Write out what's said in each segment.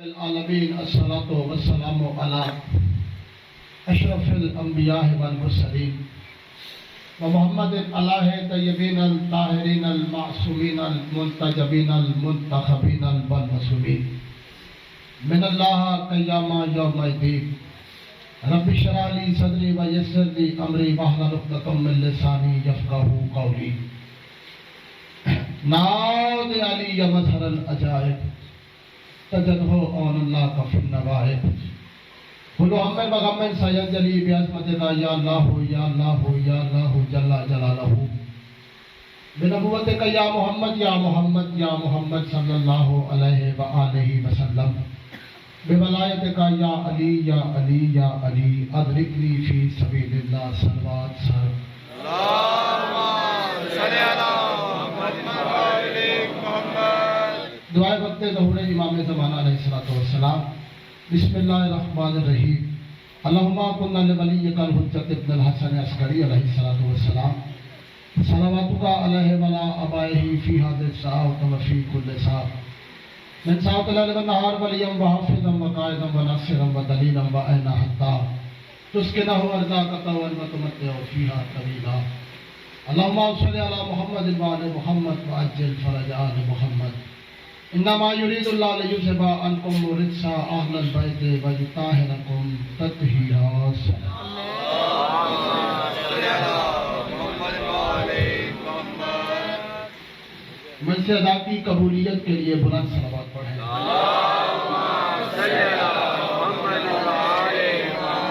العالمین الصلاۃ والسلام علی اشرف الانبیاء والمرسلین ومحمد علیہ طیبین الطاہرین المعصومین المنتجبین المنتخبین المعصومین من اللہ قیام یوم الدین رب اشرح لی صدری ویسر لی امری واحلل عقدۃ من لسانی یفقہوا قولی ناد علی مظہر العجائب تجنہو اون اللہ کا فی النوائب کلو ہمیں بغمن سید جلی بیعظمتنا یا اللہ یا اللہ یا اللہ جل جلالہ بنبوتک یا محمد یا محمد صلی اللہ علیہ وآلہ وسلم بولایتک یا علی یا علی یا علی ادرکنی فی سبیل اللہ صلوات سر اللہم صلی دعائے وقت ظہور امام زمانہ علیہ السلام بسم اللہ الرحمن الرحیم اللہم کن لولیک الحجۃ ابن الحسن عسکری علیہ السلام صلواتک علیہ ولا آبائہ فی هذه الساعة وفی کل ساعة من ساعة الليل والنهار وليا وحافظا وقائدا وناصرا ودليلا وأعنا حتى تسكنه أرزاقك وتمتع فيها طويلا اللهم صل على محمد وعلى محمد وعجل فرج آل محمد انما يريد الله ليذهب عنكم الرجس اهل البيت ويطهركم تطهيرا اللهم صل على محمد وعلى محمد من سے ادا کی قبولیت کے لیے بلند صلوات پڑھیں اللهم صل على محمد وعلى محمد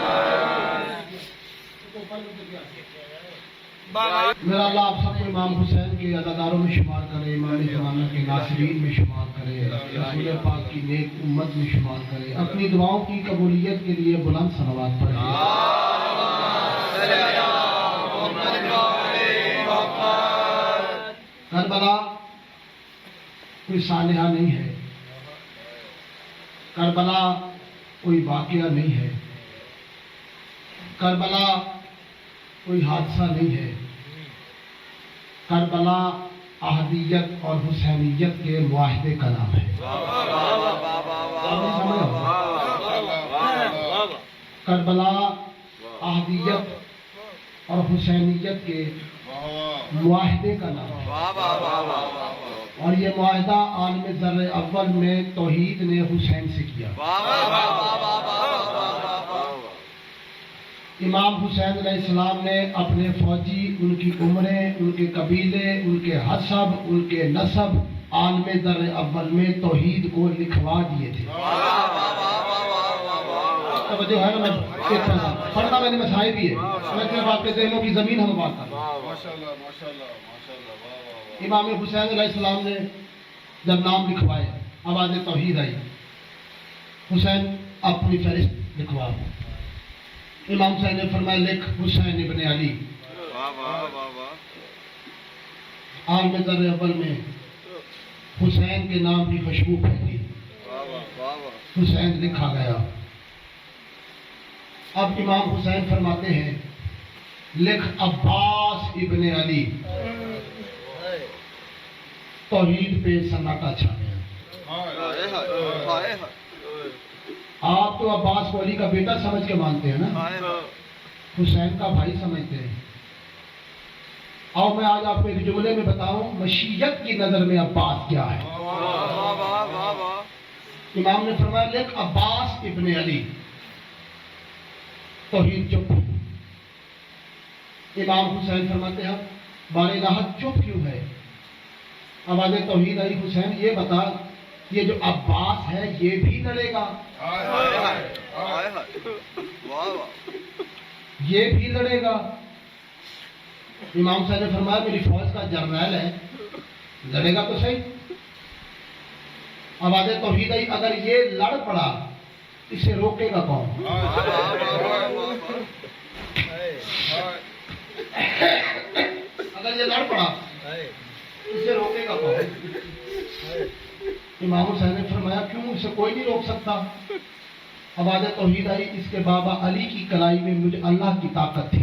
میرا اللہ آپ سب امام حسین کے عزاداروں میں شمار کرے، امام زمانہ کے ناصرین میں شمار کرے، رسول پاک کی نیک امت میں شمار کرے، اپنی دعاؤں کی قبولیت کے لیے بلند صلوات پڑھیں کربلا کوئی سانحہ نہیں ہے، کربلا کوئی واقعہ نہیں ہے، کربلا کوئی حادثہ نہیں ہے، کربلا احدیت اور حسینیت کے معاہدے کا نام ہے۔ کربلا احدیت اور حسینیت کے معاہدے کا نام ہے، اور یہ معاہدہ عالم ذر اول میں توحید نے حسین سے کیا۔ امام حسین علیہ السلام نے اپنے فوجی، ان کی عمریں، ان کے قبیلے، ان کے حسب، ان کے نسب عالم ذر اول میں توحید کو لکھوا دیے تھے۔ توجہ ہے نا، میں پڑھنا میں نے مسائل بھی ہے، میں صرف آپ کے ذہنوں کی زمین ہم بات کر رہا ہوں۔ امام حسین علیہ السلام نے جب نام لکھوائے، آواز توحید آئی، حسین اپنی فہرست لکھوا۔ امام حسین نے فرمایا لکھ حسین ابن علی۔ عالم ذر اول میں حسین کے نام کی خوشبو پھیلی، حسین لکھا گیا۔ اب امام حسین فرماتے ہیں لکھ عباس ابن علی۔ توحید پہ سناٹا چھا گیا۔ آپ تو عباس کو علی کا بیٹا سمجھ کے مانتے ہیں نا، حسین کا بھائی سمجھتے ہیں۔ اور میں آج آپ کو ایک جملے میں بتاؤں مشیت کی نظر میں عباس کیا ہے۔ امام نے فرمایا لکھ عباس ابن علی۔ توحید چپ۔ امام حسین فرماتے ہیں بار راحت چپ کیوں ہے؟ آواز توحید آئی، حسین یہ بتا یہ جو عباس ہے یہ بھی لڑے گا؟ یہ بھی لڑے گا؟ امام صاحب نے فرمایا میری فوج کا جرنیل ہے، لڑے گا تو صحیح۔ آواز توحید آئی اگر یہ لڑ پڑا اسے روکے گا کون؟ اگر یہ لڑ پڑا اسے روکے گا کون؟ امام حسین نے فرمایا کیوں، اسے کوئی نہیں روک سکتا۔ آواز توحید آئی اس کے بابا علی کی کلائی میں مجھے اللہ کی طاقت تھی،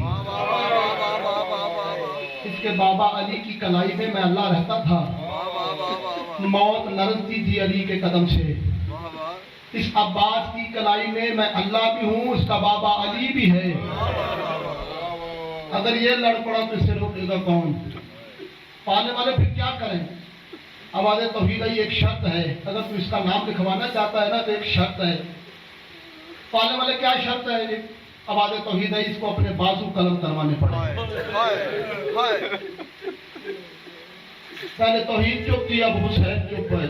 اس کے بابا علی کی کلائی میں میں اللہ رہتا تھا، موت لرزتی تھی علی کے قدم سے، اس عباس کی کلائی میں میں اللہ بھی ہوں، اس کا بابا علی بھی ہے۔ اگر یہ لڑ پڑا تو اس سے روکے گا کون؟ پالنے والے پھر کیا کریں؟ آواز توحید ایک شرط ہے، اگر تو اس کا نام لکھوانا چاہتا ہے نا تو ایک شرط ہے۔ پالنے والے کیا شرط ہے؟ آواز توحید ہے، اس کو اپنے بازو قلم کروانے پڑے۔ پہلے توحید چپ تھی، اب حسین چپ ہے۔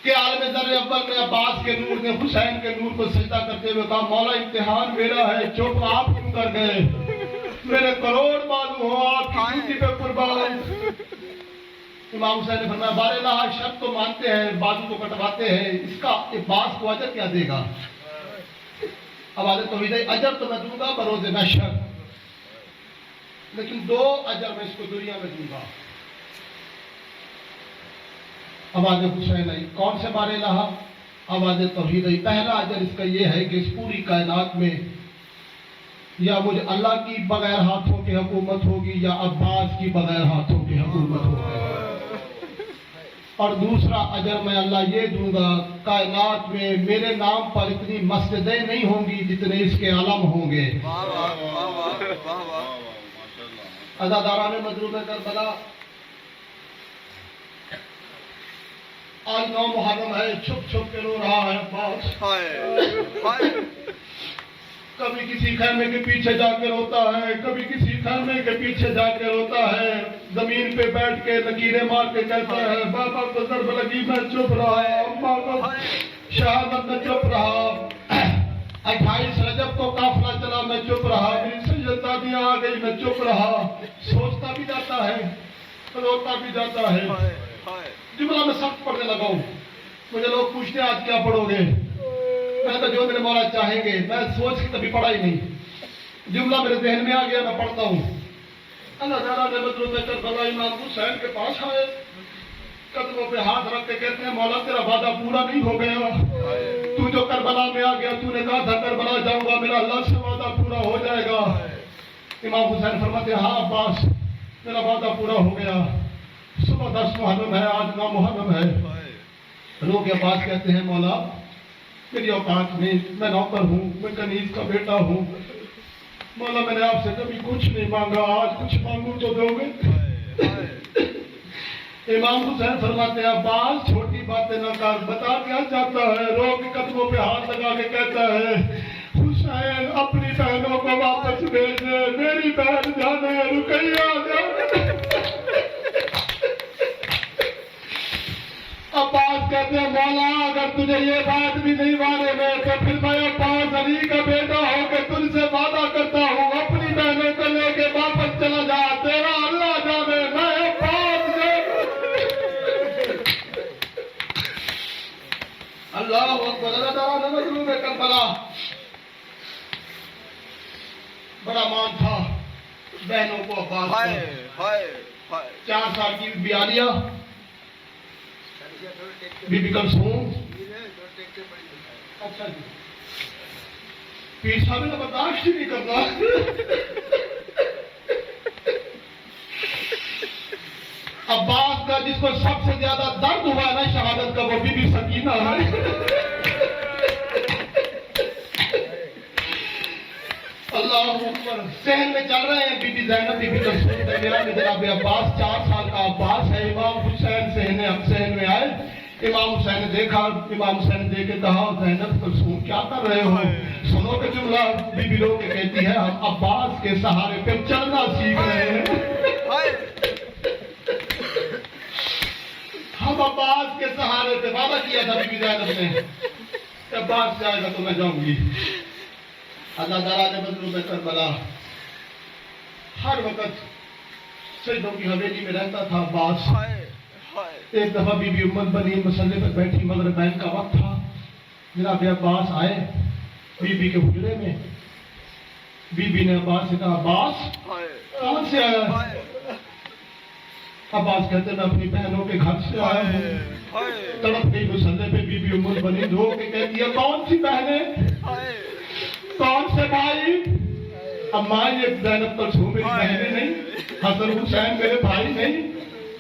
کہ عالم ذر اول میں عباس کے نور نے حسین کے نور کو سجدہ کرتے ہوئے کہا مولا امتحان میرا ہے، چپ آپ کیوں کر گئے؟ میرے کروڑ بازو ہو، آپ کی جوتی پہ قربان۔ امام حسین نے فرمایا بار الہ شرط تو مانتے ہیں، بازو تو کٹواتے ہیں، اس کا عباس کو اجر کیا دے گا؟ آواز توحید ہے، اجر تو میں دوں گا بروز محشر، لیکن 2 اجر میں اس کو دنیا میں دوں گا۔ آواز حسین ہے، کون سے بار الہ؟ آواز توحید ہے۔ پہلا اجر اس کا یہ ہے کہ اس پوری کائنات میں یا مجھے اللہ کی بغیر ہاتھوں کی حکومت ہوگی یا عباس کی بغیر ہاتھوں کی حکومت ہوگی۔ اور دوسرا اجر میں اللہ یہ دوں گا، کائنات میں میرے نام پر اتنی مسجدیں نہیں ہوں گی جتنے اس کے علم ہوں گے۔ عزاداران مظلوم کربلا، آج 9 محرم ہے، چھپ چھپ کے رو رہا ہے عباس۔ کبھی کسی خیمے کے پیچھے جا کے روتا ہے، کبھی کسی خیمے کے پیچھے جا کے روتا ہے، زمین پہ بیٹھ کے لکیریں مار کے کہتا ہے بابا کو ضرب لگی میں چپ رہا، اماں کو شہادت میں چپ رہا، 28 رجب کو قافلہ چلا میں چپ رہا، میری سیدادیاں آ گئی میں چپ رہا۔ سوچتا بھی جاتا ہے، روتا بھی جاتا ہے۔ جملہ میں سخت پڑھنے لگا ہوں، مجھے لوگ پوچھتے ہیں آج کیا پڑھو گے؟ میں تو جو میرے مولا چاہیں گے، میں سوچ کے کبھی پڑھا ہی نہیں، جملہ میرے ذہن میں آ گیا میں پڑھتا ہوں۔ اللہ تعالیٰ نے مظلوم کربلا امام حسین کے پاس آئے، قدموں پہ ہاتھ رکھ کے کہتے ہیں مولا تیرا وعدہ پورا نہیں ہو گیا، تو جو کربلا میں آ گیا تو نے کہا تھا کربلا جاؤں گا، میرا اللہ سے وعدہ پورا ہو جائے گا۔ امام حسین فرماتے ہیں ہاں عباس میرا وعدہ پورا ہو گیا، صبح 10 محرم ہے، آج 9 محرم ہے۔ لوگ عباس کہتے ہیں مولا میری اوقات نہیں، میں نوکر ہوں، میں کنیز کا بیٹا ہوں، مولا میں نے آپ سے کبھی کچھ نہیں مانگا، آج کچھ مانگوں تو دو گے؟ امام حسین فرماتے ہیں عباس چھوٹی باتیں نہ کر، بتا کیا چاہتا ہے؟ رو کے قدموں پہ ہاتھ لگا کے کہتا ہے حسین اپنی بہنوں کو واپس بھیجے، میری بہن جانے رقیہ جانے۔ عباس کہتے ہیں مولا اگر تجھے یہ بات بھی نہیں مانے میں تو پھر میں عباس علی کا بیٹا ہو کے تجھ سے وعدہ کرتا ہوں اپنی بہنوں کو لے کے واپس چلا جا، تیرا اللہ جانے میں عباس اللہ اکبر۔ اللہ تعالیٰ نے مظلوم کربلا بڑا مان تھا بہنوں کو عباس 4 سال کی بیالیہ بی بی کلثوم، اچھا جی پیر صاحب نے برداشت ہی نہیں کرنا۔ عباس کا جس کو سب سے زیادہ درد ہوا ہے نا شہادت کا وہ بی بی سکینہ ہے۔ اللہ اکبر۔ صحن میں چل رہے ہیں بی بی زینب بی بی کلثوم درمیان میں جناب عباس 4 سال کا عباس ہے۔ امام حسین صحن میں آئے، امام حسین نے دیکھا، امام حسین نے دیکھ کے کہا زینب کلثوم کیا کر رہے ہو؟ سنو کہ جملہ بی بی لوگ کہتی ہے ہم عباس کے سہارے پہ چلنا سیکھ رہے ہیں، ہم عباس کے سہارے پہ وعدہ کیا تھا بی بی زینب نے کہ عباس جائے گا تو میں جاؤں گی۔ اللہ تعالیٰ نے مظلوم کربلا ہر وقت سجدوں کی حویلی میں رہتا تھا عباس۔ ایک دفعہ بی بی امت بنی مسلے پر بیٹھی، مغربین کا وقت تھا، جناب عباس آئے بی بی کے حجرے میں، بی بی نے عباس سے کہا عباس کہاں سے آیا ہے؟ عباس کہتے میں اپنی بہنوں کے گھر سے آیا ہوں۔ تڑپ گئی مسلے پہ بی بی امت بنی، رو کے کہتی ہے کون سی بہنیں، کون سے بھائی؟ اماں یہ زینب کلثوم میری بہنیں نہیں، حسن حسین میرے بھائی نہیں،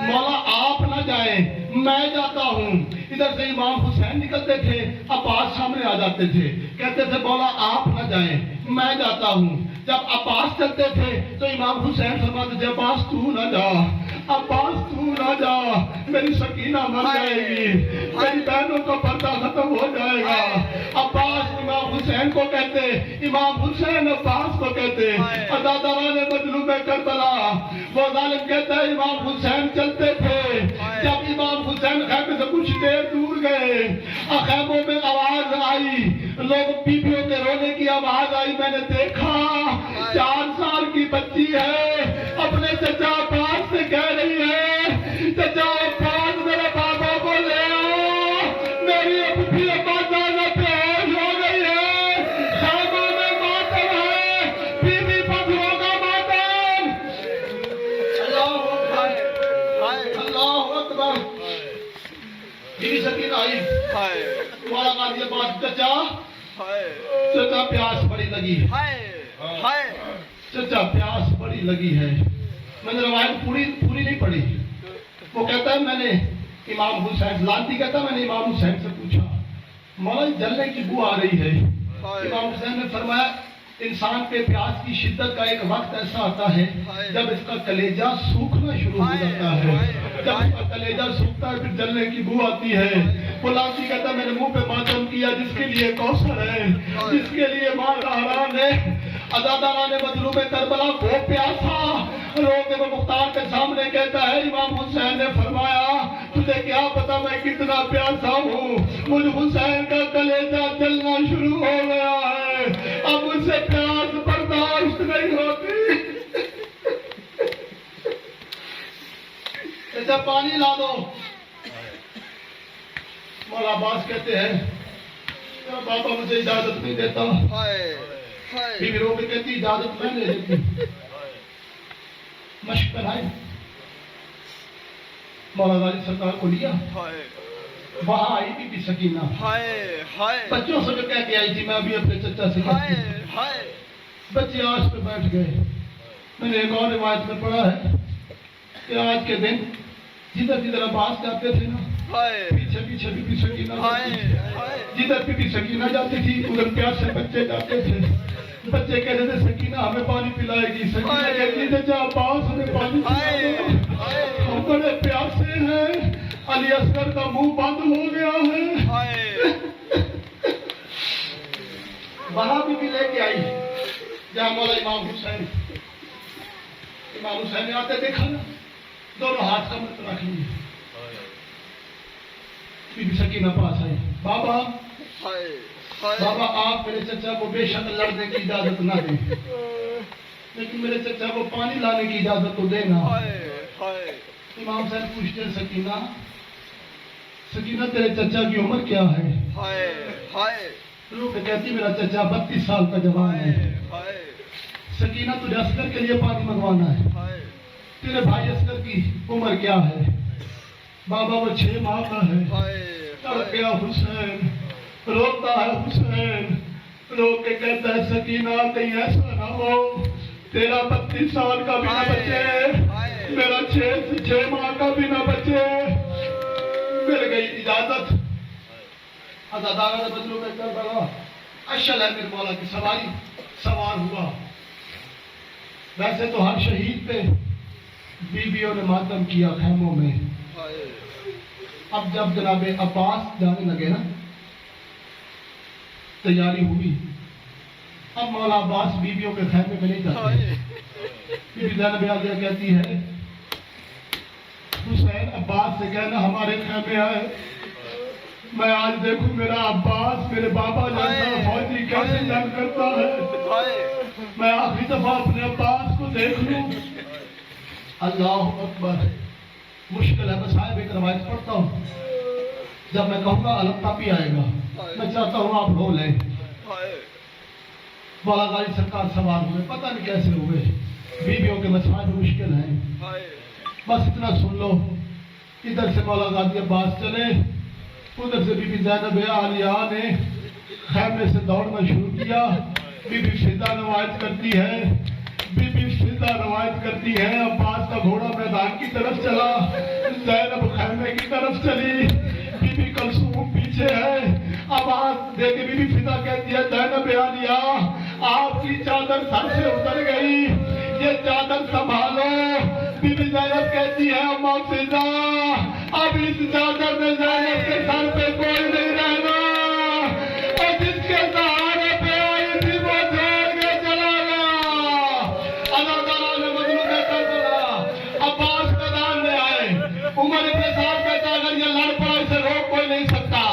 مولا آپ نہ جائیں میں جاتا ہوں. ادھر سے امام حسین نکلتے تھے, عباس سامنے آ جاتے تھے, کہتے تھے مولا آپ نہ جائیں میں جاتا ہوں. جب عباس چلتے تھے تو امام حسین فرماتے تھے عباس تو نہ جا, عباس تو نہ جا, میری سکینہ مر جائے گی, میری بہنوں کا پردہ ختم ہو جائے گا. عباس امام حسین کو کہتے, امام حسین عباس کو کہتے. عزاداران مظلوم کربلا, وہ ظالم کہتا ہے امام حسین چلتے تھے. جب امام حسین خیمے سے کچھ دیر دور گئے, خیموں میں آواز آئی, لوگ بیویوں کے رونے کی آواز آئی. میں نے دیکھا 4 سال کی بچی ہے, اپنے چچا عباس سے کہہ رہی ہے چچا عباس میرے بابا کو لے آؤ, میری اپنی اما جانا پیش ہو گئی ہے. خیموں میں ماتم ہے, بیوی پتھروں کا ماتم. اللہ اکبر, اللہ اکبر. بیوی سکینہ آئی, مولا قاضی عباس چچا چچا پیاس بڑی لگی ہے, چچا پیاس بڑی لگی ہے. میں نے روایت پوری نہیں پڑھی. وہ کہتا ہے میں نے امام حسین, لانتی کہتا ہے میں نے امام حسین سے پوچھا مولا جلنے کی بو آ رہی ہے. امام حسین نے فرمایا انسان کے پیاس کی شدت کا ایک وقت ایسا آتا ہے جب اس کا کلیجہ سوکھنا شروع ہو جاتا ہے. جب اس کا کلیجہ سوکھتا ہے پھر جلنے کی بو آتی ہے. وہ لانتی کہتا ہے میں نے منہ پہ ماتم کیا جس کے لیے کوثر ہے, جس کے لیے ماں رحران ہے. عزاداران مظلوم کربلا وہ پیاسا رو کے وہ مختار کے سامنے کہتا ہے امام حسین نے فرمایا تجھے کیا پتا میں کتنا پیاسا ہوں, مجھ حسین کا کلیجہ جلنا شروع ہو گیا ہے, اب مجھ سے پیاس برداشت نہیں ہوتی. ایسا پانی لا دو. مولا عباس کہتے ہیں بابا مجھے اجازت نہیں دیتا. بیوی رو کے کہتی اجازت میں لے لیتی. مشق بنائے, مولا غازی سرکار کو لیا, وہاں آئی بی بی سکینہ, بچوں سے جو کہہ کے آئی تھی میں ابھی اپنے چچا سے کہتی. بچے آج پہ بیٹھ گئے. میں نے ایک اور روایت میں پڑھا ہے کہ آج کے دن جدھر جدھر عباس جاتے تھے نا پیچھے پیچھے بی بی سکینہ, جدھر بی بی سکینہ جاتی تھی ادھر پیاسے بچے جاتے تھے. بچے کہتے تھے سکینہ ہمیں پانی پلائے گی, سکینہ کہتی تھی چچا عباس ہمیں پانی پلائے گی, ہم بڑے پیاسے ہیں, علی اصغر کا منہ بند ہو گیا ہے. وہاں بھی لے کے آئی جہاں مولا امام حسین نے آتے دیکھا نا, دونوں ہاتھ کمر پہ رکھ لیے. بی بی سکینہ پاس آئی, بابا آپ میرے چچا کو بے شک لڑنے کی اجازت نہ دیں, لیکن میرے چچا کو پانی لانے کی اجازت تو دینا. امام صاحب پوچھتے سکینہ تیرے چچا کی عمر کیا ہے؟ رو کے کہتی میرا چچا 32 سال کا جوان ہے. سکینہ تجھے اصغر کے لیے پانی منگوانا ہے, تیرے بھائی اصغر کی عمر کیا ہے؟ بابا وہ 6 ماہ کا ہے. تڑپ گیا حسین, روتا ہے حسین, رو کے کہتا ہے سکینہ کہیں ایسا نہ ہو تیرا 32 سال کا بھی نہ بچے, میرا 6 ماہ کا بھی نہ بچے. مل گئی اجازت. عزاداران مظلوم کربلا اشل ہے میرے مولا کی سواری, سوار ہوا. ویسے تو ہر شہید پہ بیویوں نے ماتم کیا خیموں میں. اب جب جناب عباس جانے لگے نا, تیاری ہوئی, اب مولا عباس بیویوں کے خیمے میں نہیں جاتے. بی بی زینب آگے کہتی ہے حسین عباس سے کہنا ہمارے خیمے آئے, میں آج دیکھوں میرا عباس میرے بابا جیسا فوجی کیسے جنگ کرتا ہے, میں آخری دفعہ اپنے عباس کو دیکھ لوں. اللہ اکبر. مشکل ہے, میں صاحب ایک روایت پڑھتا ہوں, جب میں کہوں گا علم تاپی آئے گا, میں چاہتا ہوں آپ رو لیں. مولا غازی سرکار سوار ہوئے, پتہ نہیں کیسے ہوئے, بیویوں کے مسائل مشکل ہیں. بس اتنا سن لو, ادھر سے مولا غازی عباس چلے, ادھر سے بی بی زینب عالیہ نے خیمے سے دوڑنا شروع کیا. بی بی فدا روایت کرتی ہے بی بی فضا روایت کرتی ہے عباس کا گھوڑا میدان کی طرف چلا، زینب خیمے کی طرف چلی، بی بی کلثوم پیچھے ہے۔ آواز دے کے بی بی فضا کہتی ہے زینب عالیہ آپ کی چادر سر سے اتر گئی، یہ چادر سنبھالو۔ بی بی زینب کہتی ہے اماں فضا اب اس چادر میں زینب کے سر پہ کوئی نہیں رہنا، اور جس کے سہارے پہ آئی تھی وہ چھوڑ کے چلا گیا۔ اللہ تعالیٰ نے مظلوم کر بولا عباس میدان میں آئے، عمر ابن سعد کہتا اگر یہ لڑ پڑا اسے روک کوئی نہیں سکتا،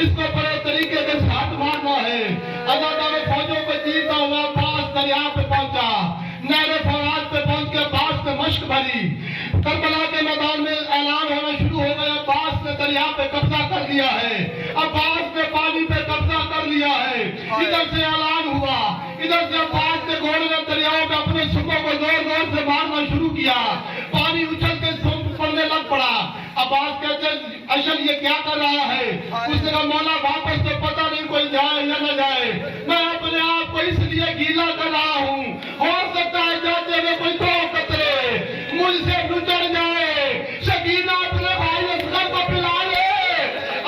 اس کو بڑے طریقے کے ساتھ مارنا ہے۔ اللہ تعالیٰ فوجوں کو جیتا ہوا عباس دریا پہ پہنچا، نہر فرات پہ پہنچ کے عباس نے مشق بھری، کربلا کے میدان میں اعلان ہونا شروع ہو گیا عباس نے دریا پہ قبضہ کر لیا ہے، عباس نے پانی پہ قبضہ کر لیا ہے۔ ادھر سے اعلان ہوا، ادھر سے عباس نے گھوڑے نے دریاؤں میں اپنے سنگوں کو زور زور سے مارنا شروع کیا، پانی اچھل کے سنگ پڑنے لگ پڑا۔ عباس کہتے اشل یہ کیا کر رہا ہے؟ اس نے کہا مولا واپس تو پتہ نہیں کوئی جائے یا نہ جائے، میں اپنے آپ کو اس لیے گیلا کر رہا ہوں، ہو سکتا ہے جاتے میں کوئی دو قطرے مجھ سے گزر جائے، سکینہ اپنے بھائی اصغر کو پلا لے۔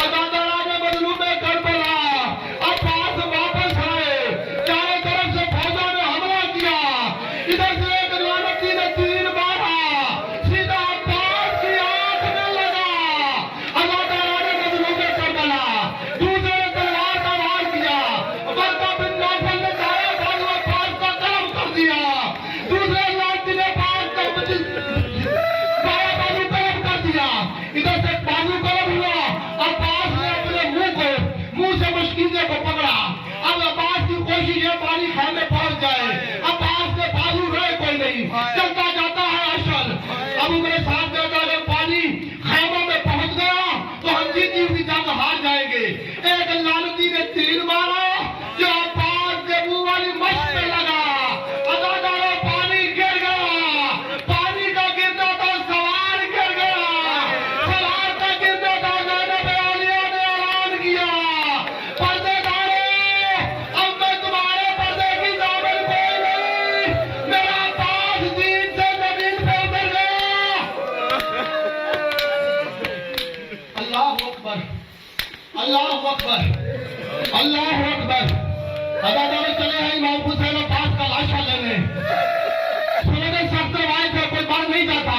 عزاداران مظلوم کربلا عباس واپس آئے، چاروں طرف سے فوجوں نے حملہ کیا، ادھر سے ایک لعنتی نے تیر مارا، سیدھا عباس کی آنکھ میں لگا۔ عزاداران مظلوم کربلا دوسرے نے تلوار کا وار کیا، ورقہ بن نوفل نے دائیں بازو عباس کا قلم کر دیا، دوسرے لعنتی نے عباس کا بایاں بازو قلم کر دیا، ادھر سے بازو قلم ہوا۔ عباس نے اپنے منہ سے مشکیزے کو پکڑا، اب عباس کی کوشش ہے پانی خیمے پہنچ جائے، عباس نے بازو رہے کوئی نہیں، چلتا جاتا ہے اشل۔ اب میرے ساتھ دیتا ہے پانی خیموں میں پہنچ گیا تو ہم جیتی ہوئی جنگ ہار جائیں گے۔ ایک لعنتی نے تیر مارا جو عباس کے منہ والی مشک پہ لگا، عزاداروں پانی گر گیا، پانی کا گرنا تھا سوار گر گیا، سوار کا گرنا تھا زینب عالیہ نے اعلان کیا پردے دارو اب میں تمہارے پردے کی دامن کوئی نہیں، میرا عباس دین سے زمین پہ اتر گیا۔ اللہ اکبر اللہ اکبر اللہ اکبر۔ عزاداروں چلے ہیں امام حسین عباس کا لاشا لینے، سننے سخت روایت ہے کوئی بڑھ نہیں جاتا،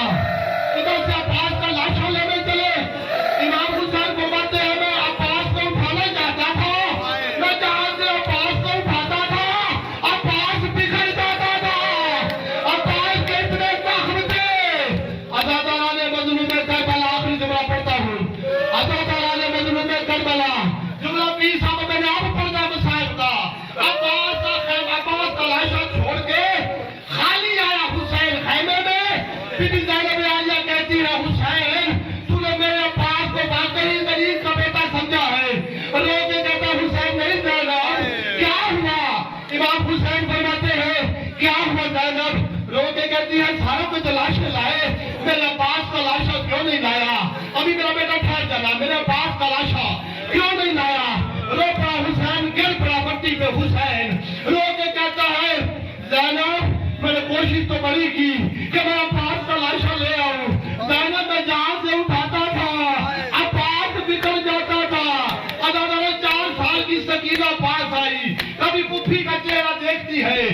ادھر سے عباس کا لاشا لینے چلے، امام حسین کو مارتے ہیں میں عباس کو اٹھانا چاہتا تھا، میں جہاں سے عباس کو اٹھاتا تھا عباس بکھر جاتا تھا، عباس کے اتنے زخم تھے۔ عزاداران مظلوم کربلا آخری جملہ پڑھتا ہوں، عزاداران مظلوم کربلا جملہ 20 اب میں نے اب پڑھنا مصائب کا، عباس کا لاشا چھوڑ کے خالی آیا حسین خیمے میں، بی بی زینب عالیہ کہتی ہے حسین تو نے میرے عباس کو واقعی غریب کا بیٹا سمجھا ہے، رو کے کہتا حسین نہیں زینب کیا ہوا؟ امام حسین فرماتے ہیں کیا ہوا زینب؟ رو کے کہتی ہے ساروں کو لاشیں لائے، میرے عباس کا لاشا کیوں نہیں لایا؟ ابھی میرا بیٹا ٹھہر جانا، میرے عباس کا لاشا کیوں نہیں لایا؟ رو پڑا حسین، گر پڑا مٹی پہ حسین، رو کے کہتا ہے زینب میں نے کوشش تو بڑی کی کہ میں عباس کا لاشا لے آؤں، زینب میں جہاں سے اٹھاتا تھا عباس بکھر جاتا تھا۔ عزاداروں 4 سال کی سکینہ پاس آئی، کبھی پھوپھی کا چہرہ دیکھتی ہے،